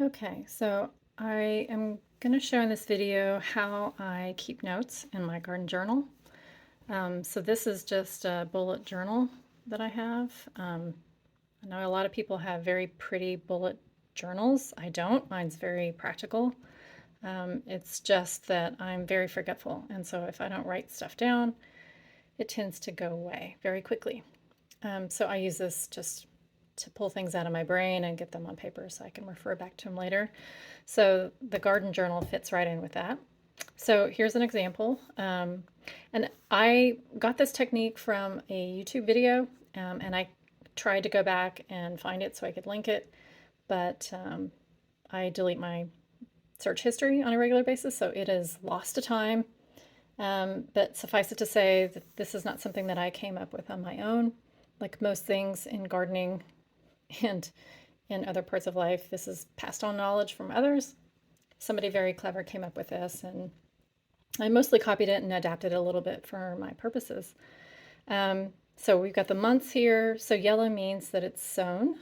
Okay, so I am going to show in this video how I keep notes in my garden journal. So this is just a bullet journal that I have. I know a lot of people have very pretty bullet journals. I don't. Mine's very practical. It's just that I'm very forgetful, and so if I don't write stuff down, it tends to go away very quickly. So I use this just to pull things out of my brain and get them on paper so I can refer back to them later. So the garden journal fits right in with that. So here's an example. And I got this technique from a YouTube video, and I tried to go back and find it so I could link it, but I delete my search history on a regular basis, so it is lost to time. But suffice it to say that this is not something that I came up with on my own. Like most things in gardening and in other parts of life, this is passed on knowledge from others. Somebody very clever came up with this, and I mostly copied it and adapted it a little bit for my purposes. So we've got the months here. So yellow means that it's sown,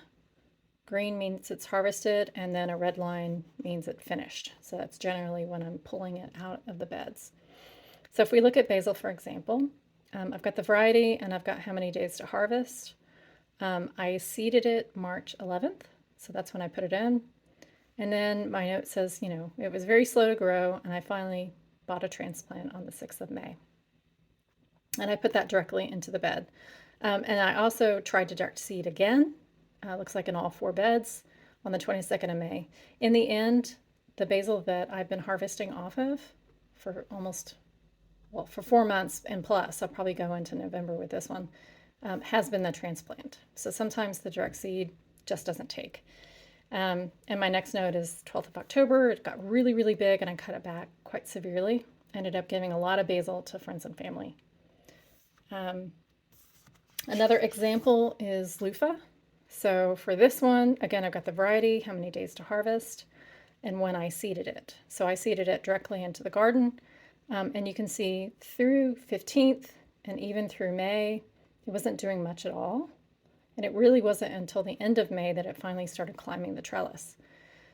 green means it's harvested, and then a red line means it finished. So that's generally when I'm pulling it out of the beds. So if we look at basil, for example, I've got the variety and I've got how many days to harvest. I seeded it March 11th, so that's when I put it in. And then my note says, it was very slow to grow, and I finally bought a transplant on the 6th of May. And I put that directly into the bed. And I also tried to direct seed again, looks like in all 4 beds, on the 22nd of May. In the end, the basil that I've been harvesting off of for for 4 months and plus, I'll probably go into November with this one, has been the transplant. So sometimes the direct seed just doesn't take. And my next note is 12th of October. It got really, really big and I cut it back quite severely. Ended up giving a lot of basil to friends and family. Another example is loofah. So for this one, again, I've got the variety, how many days to harvest, and when I seeded it. So I seeded it directly into the garden. And you can see through 15th and even through May, it wasn't doing much at all. And it really wasn't until the end of May that it finally started climbing the trellis.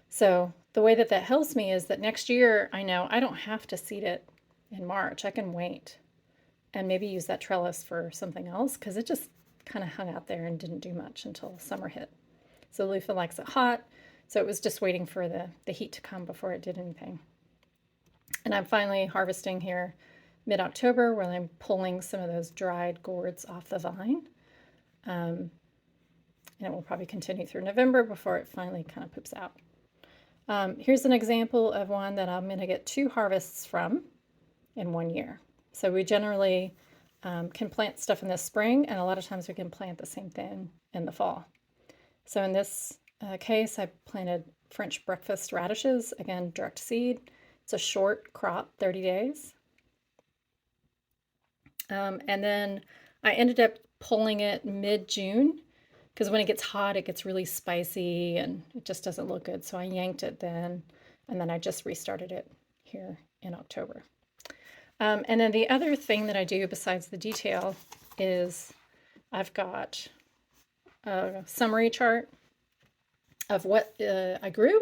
So the way that that helps me is that next year I know I don't have to seed it in March. I can wait and maybe use that trellis for something else because it just kind of hung out there and didn't do much until summer hit. So loofah likes it hot, so it was just waiting for the heat to come before it did anything. And I'm finally harvesting here mid-October where I'm pulling some of those dried gourds off the vine. And it will probably continue through November before it finally kind of poops out. Here's an example of one that I'm going to get 2 harvests from in 1 year. So we generally can plant stuff in the spring, and a lot of times we can plant the same thing in the fall. So in this case, I planted French breakfast radishes, again, direct seed. It's a short crop, 30 days. And then I ended up pulling it mid-June because when it gets hot, it gets really spicy and it just doesn't look good. So I yanked it then, and then I just restarted it here in October. And then the other thing that I do besides the detail is I've got a summary chart of what I grew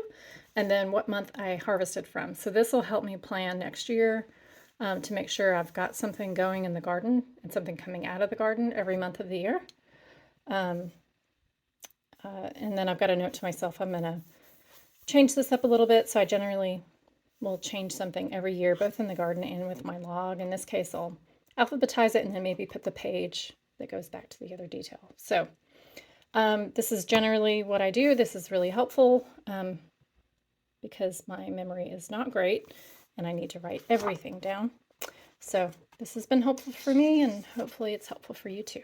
and then what month I harvested from. So this will help me plan next year to make sure I've got something going in the garden and something coming out of the garden every month of the year. And then I've got a note to myself, I'm going to change this up a little bit. So I generally will change something every year, both in the garden and with my log. In this case, I'll alphabetize it and then maybe put the page that goes back to the other detail. So this is generally what I do. This is really helpful because my memory is not great and I need to write everything down. So this has been helpful for me, and hopefully it's helpful for you too.